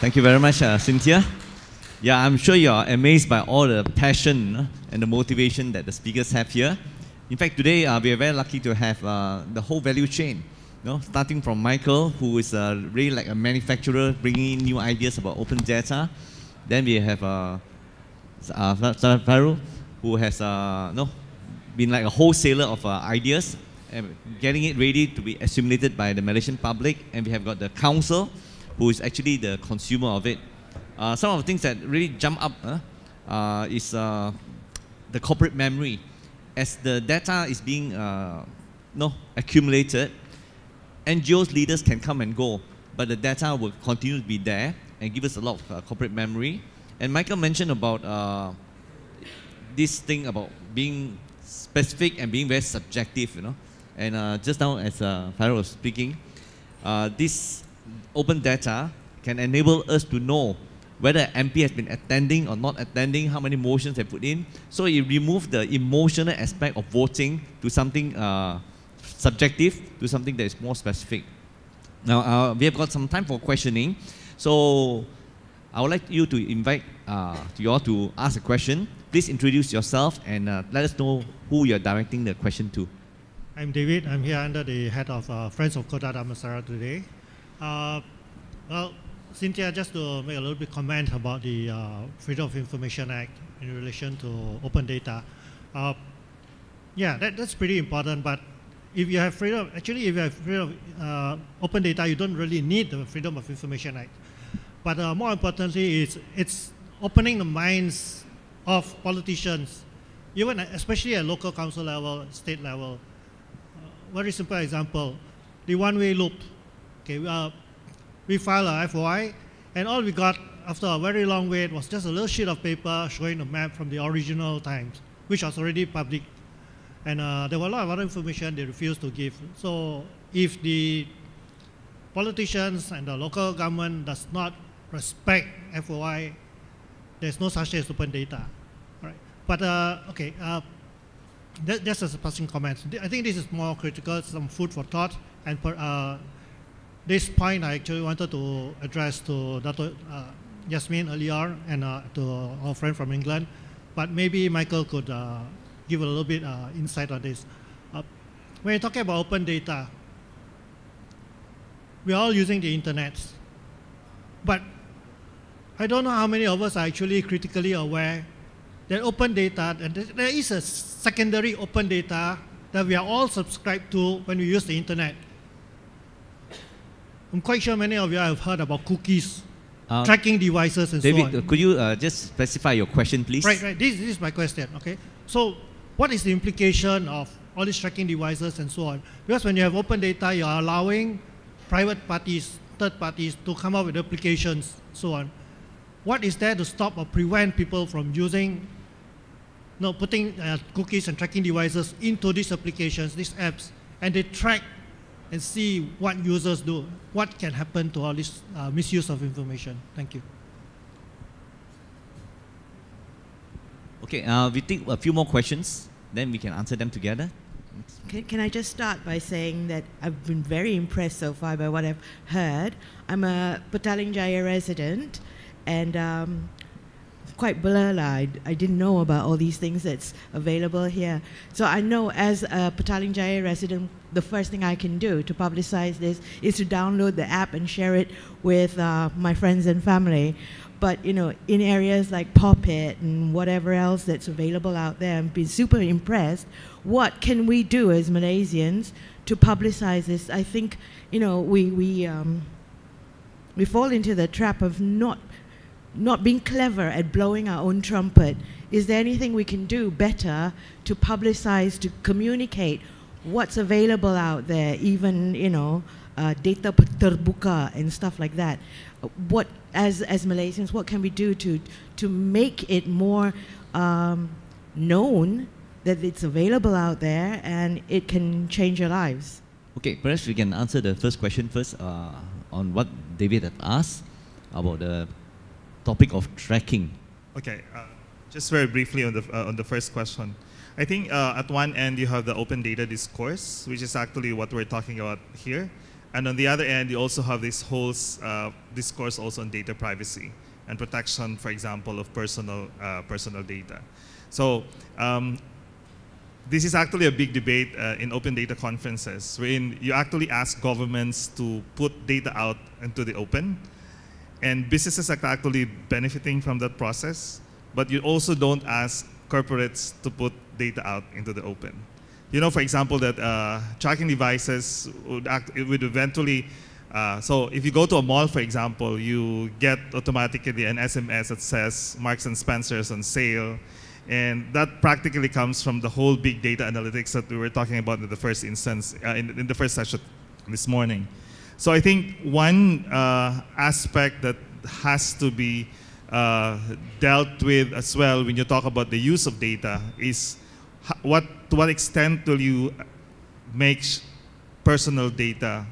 Thank you very much, Cynthia. Yeah, I'm sure you are amazed by all the passion and the motivation that the speakers have here. In fact, today we are very lucky to have the whole value chain. Starting from Michael, who is really like a manufacturer, bringing in new ideas about open data. Then we have Faru, who has been like a wholesaler of ideas and getting it ready to be assimilated by the Malaysian public. And we have got the council, who is actually the consumer of it. Some of the things that really jump up is the corporate memory. As the data is being accumulated, NGOs leaders can come and go, but the data will continue to be there and give us a lot of corporate memory. And Michael mentioned about this thing about being specific and being very subjective, And just now, as Farrell was speaking, this open data can enable us to know whether MP has been attending or not attending, how many motions they put in. So it removes the emotional aspect of voting to something subjective to something that is more specific. Now, we have got some time for questioning. So I would like you to invite you all to ask a question. Please introduce yourself and let us know who you're directing the question to. I'm David. I'm here under the head of Friends of Kota Damansara today. Well, Cynthia, just to make a little bit comment about the Freedom of Information Act in relation to open data. Yeah, that's pretty important, but if you have freedom, actually if you have freedom of open data, you don't really need the Freedom of Information Act. But more importantly, it's opening the minds of politicians, even especially at local council level, state level. Very simple example, the one-way loop. Okay, we filed a FOI, and all we got after a very long wait was just a little sheet of paper showing the map from the original times, which was already public. And there were a lot of other information they refused to give. So if the politicians and the local government does not respect FOI, there's no such thing as open data. All right. But okay, that's a passing comment. I think this is more critical, some food for thought. And this point I actually wanted to address to Dr. Yasmin earlier and to our friend from England. But maybe Michael could give a little bit insight on this. When you're talking about open data, we're all using the internet. But I don't know how many of us are actually critically aware that open data, and there is a secondary open data that we are all subscribed to when we use the internet. I'm quite sure many of you have heard about cookies, tracking devices, and David, so on. David, could you just specify your question, please? Right. This is my question. Okay. So, what is the implication of all these tracking devices and so on? Because when you have open data, you are allowing private parties, third parties, to come up with applications, so on. What is there to stop or prevent people from using, putting cookies and tracking devices into these applications, these apps, and they track and see what users do? What can happen to all this misuse of information? Thank you. Okay, we take a few more questions, then we can answer them together. Can I just start by saying that I've been very impressed so far by what I've heard. I'm a Petaling Jaya resident, and quite blur. I didn't know about all these things that's available here. So I know as a Petaling Jaya resident, the first thing I can do to publicize this is to download the app and share it with my friends and family. But in areas like Poppet and whatever else that's available out there, I've been super impressed. What can we do as Malaysians to publicize this? I think we fall into the trap of not being clever at blowing our own trumpet. Is there anything we can do better to publicize, to communicate what's available out there, even data terbuka and stuff like that? What, as Malaysians, what can we do to make it more known that it's available out there and it can change your lives? Okay, perhaps we can answer the first question first on what David had asked about the topic of tracking. Okay, just very briefly on the first question. I think at one end you have the open data discourse, which is actually what we're talking about here. And on the other end, you also have this whole discourse also on data privacy and protection, for example, of personal data. So this is actually a big debate in open data conferences, wherein you actually ask governments to put data out into the open, and businesses are actually benefiting from that process, but you also don't ask corporates to put data out into the open. You know, for example, that tracking devices would eventually, so if you go to a mall, for example, you get automatically an SMS that says Marks and Spencer's on sale, and that practically comes from the whole big data analytics that we were talking about in the first instance, in the first session this morning. So I think one aspect that has to be dealt with as well when you talk about the use of data is to what extent will you make personal data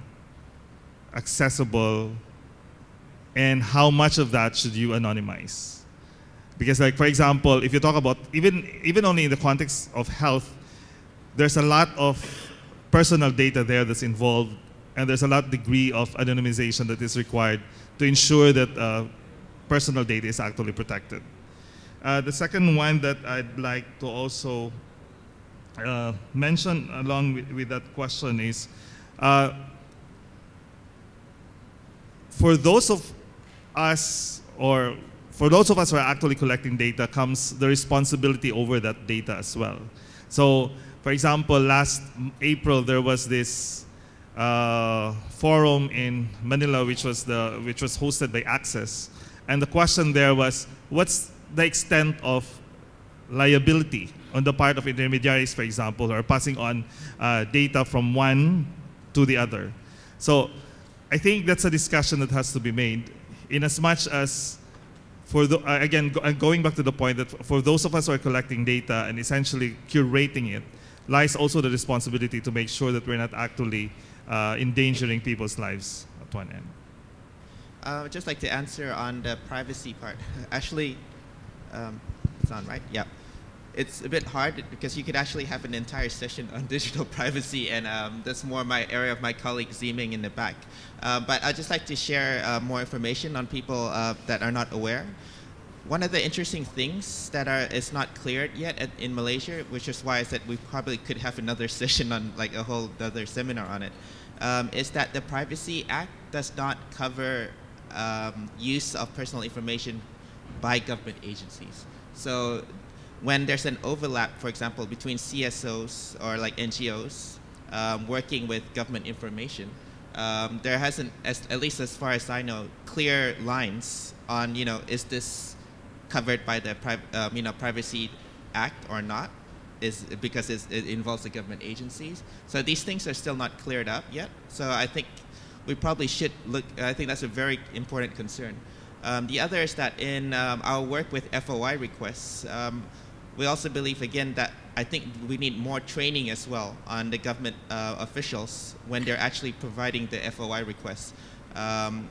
accessible, and how much of that should you anonymize? Because, like, for example, if you talk about even only in the context of health, there's a lot of personal data there that's involved, and there's a lot degree of anonymization that is required to ensure that personal data is actually protected. The second one that I'd like to also mention along with that question is, for those of us who are actually collecting data comes the responsibility over that data as well. So, for example, last April there was this forum in Manila, which was hosted by Access, and the question there was, what's the extent of liability on the part of intermediaries, for example, who are passing on data from one to the other? So I think that's a discussion that has to be made, in as much as, again, going back to the point that for those of us who are collecting data and essentially curating it, lies also the responsibility to make sure that we're not actually endangering people's lives at one end. I'd just like to answer on the privacy part. Actually, it's on, right? Yeah. It's a bit hard because you could actually have an entire session on digital privacy, and that's more my area of my colleague Ziming in the back. But I'd just like to share more information on people that are not aware. One of the interesting things that is not cleared yet in Malaysia, which is why I said we probably could have another session on, like, a whole other seminar on it, is that the Privacy Act does not cover use of personal information by government agencies. So when there's an overlap, for example, between CSOs or like NGOs working with government information, there hasn't, at least as far as I know, clear lines on, is this covered by the Privacy Act or not, because it involves the government agencies. So these things are still not cleared up yet. So I think we probably should look, I think that's a very important concern. The other is that in our work with FOI requests, we also believe, again, that I think we need more training as well on the government officials when they're actually providing the FOI requests.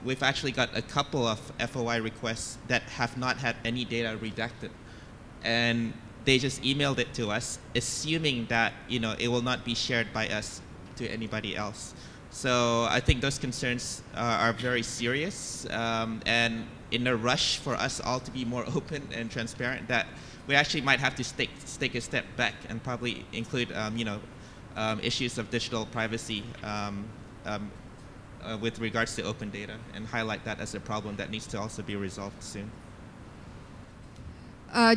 We've actually got a couple of FOI requests that have not had any data redacted, and they just emailed it to us, assuming that it will not be shared by us to anybody else. So I think those concerns are very serious, and in a rush for us all to be more open and transparent, that we actually might have to take a step back and probably include issues of digital privacy with regards to open data, and highlight that as a problem that needs to also be resolved soon.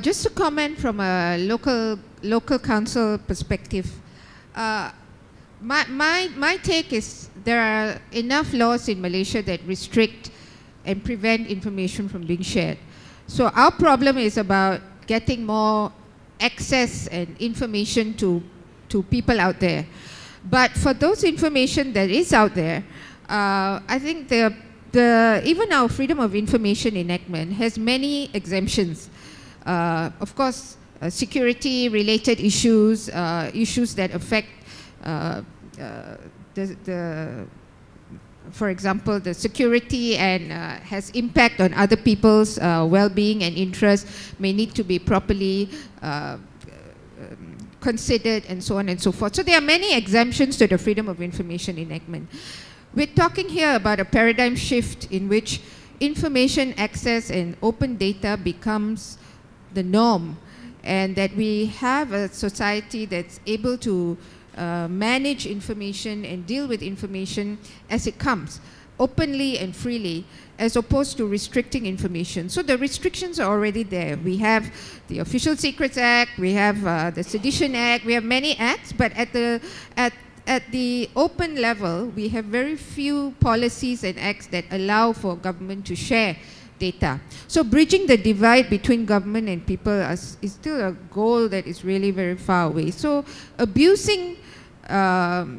Just to comment from a local council perspective, my take is there are enough laws in Malaysia that restrict and prevent information from being shared. So our problem is about getting more access and information to people out there. But for those information that is out there, I think even our Freedom of Information enactment has many exemptions. Of course, security-related issues, issues that affect for example, the security and has impact on other people's well-being and interests may need to be properly considered, and so on and so forth. So there are many exemptions to the Freedom of Information enactment. we're talking here about a paradigm shift in which information access and open data becomes the norm, and that we have a society that's able to manage information and deal with information as it comes, openly and freely, as opposed to restricting information. So the restrictions are already there. We have the Official Secrets Act, we have the Sedition Act, we have many acts, but at the open level, we have very few policies and acts that allow for government to share data. So bridging the divide between government and people is still a goal that is really very far away. So abusing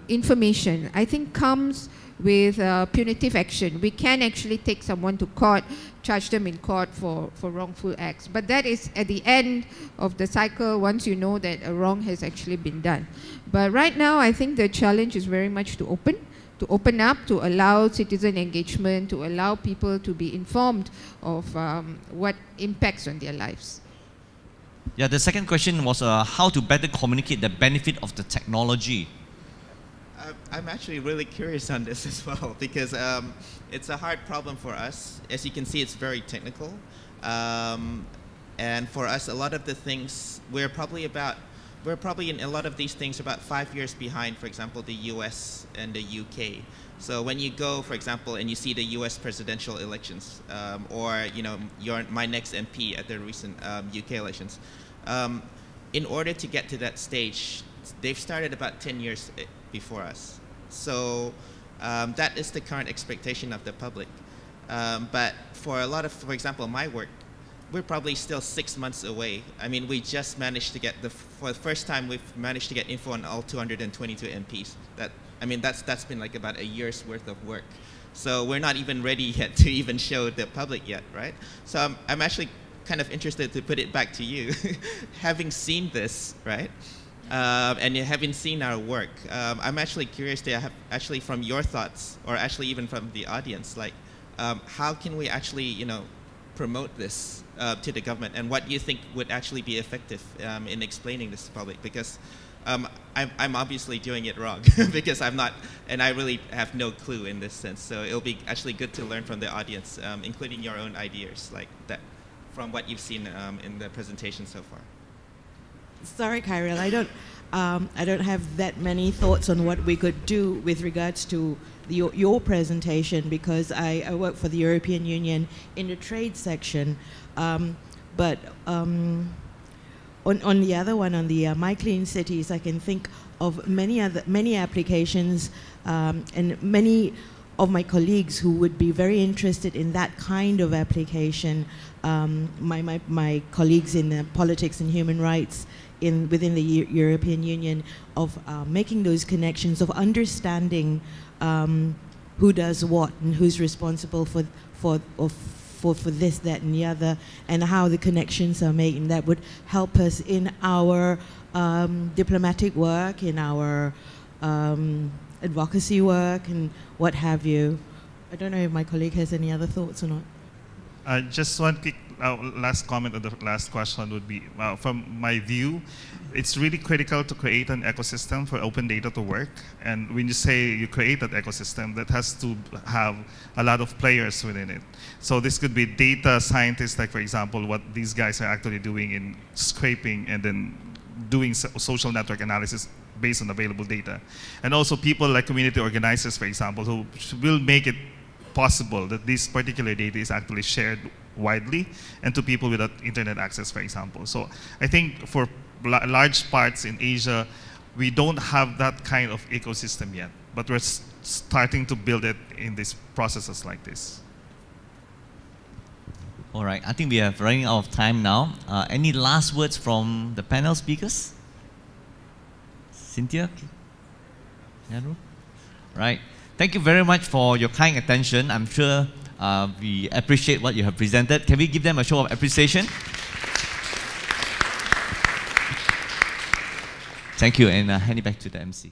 information, I think, comes with punitive action. We can actually take someone to court, charge them in court for wrongful acts. But that is at the end of the cycle, once you know that a wrong has actually been done. But right now, I think the challenge is very much to open up, to allow citizen engagement, to allow people to be informed of what impacts on their lives. Yeah, the second question was how to better communicate the benefit of the technology. I'm actually really curious on this as well, because it's a hard problem for us. As you can see, it's very technical. And for us, a lot of the things, we're probably in a lot of these things about 5 years behind, for example, the US and the UK. So when you go, for example, and you see the US presidential elections, or my next MP at the recent UK elections, in order to get to that stage, they've started about 10 years before us. So that is the current expectation of the public. But for a lot of, for example, my work, we're probably still 6 months away. I mean, we just managed to get for the first time, we've managed to get info on all 222 MPs. That's been like about a year's worth of work. So we're not even ready yet to even show the public yet, right? So I'm actually kind of interested to put it back to you. Having seen this, right? And having seen our work, I'm actually curious to have actually from your thoughts, or actually even from the audience, like how can we actually, promote this to the government, and what do you think would actually be effective in explaining this to the public? Because I'm obviously doing it wrong because I'm not, and I really have no clue in this sense. So it'll be actually good to learn from the audience, including your own ideas, like that, from what you've seen in the presentation so far. Sorry, Kyril, I don't have that many thoughts on what we could do with regards to your presentation, because I work for the European Union in the trade section. But on the other one, on the My Clean Cities, I can think of many applications and many of my colleagues who would be very interested in that kind of application. My colleagues in politics and human rights within the European Union, of making those connections, of understanding who does what and who's responsible for this, that, and the other, and how the connections are made, and that would help us in our diplomatic work, in our advocacy work, and what have you. I don't know if my colleague has any other thoughts or not. Just one quick last comment on the last question would be, from my view, it's really critical to create an ecosystem for open data to work. And when you say you create that ecosystem, that has to have a lot of players within it. So this could be data scientists, like for example, what these guys are actually doing in scraping and then doing social network analysis based on available data. And also people like community organizers, for example, who will make it possible that this particular data is actually shared widely and to people without internet access, for example. So I think for large parts in Asia, we don't have that kind of ecosystem yet, but we're starting to build it in these processes like this. All right, I think we are running out of time now. Any last words from the panel speakers? Cynthia? Right. Thank you very much for your kind attention. I'm sure we appreciate what you have presented. Can we give them a show of appreciation? Thank you, and hand it back to the MC.